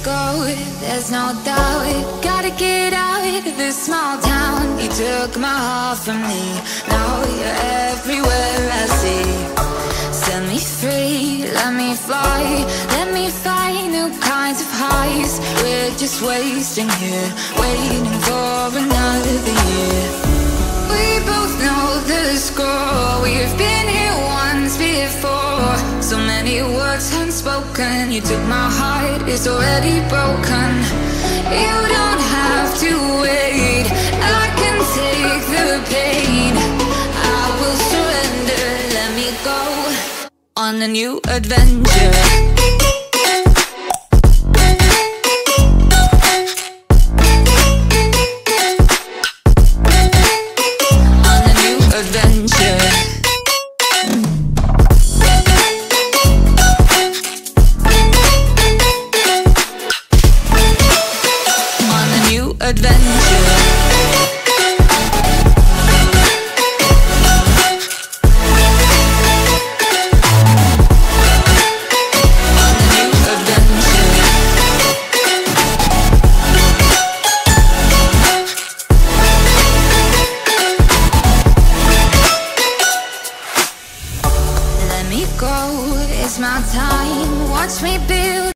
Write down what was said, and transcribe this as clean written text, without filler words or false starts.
go, there's no doubt. Gotta get out of this small town. You took my heart from me, now you're everywhere I see. Set me free, let me fly, let me find new kinds of highs. We're just wasting here, waiting for another year. We both know the score, we've been here once before. So many words unspoken, you took my heart, it's already broken. You don't have to wait, I can take the pain. I will surrender, let me go on a new adventure. It's my time, watch me build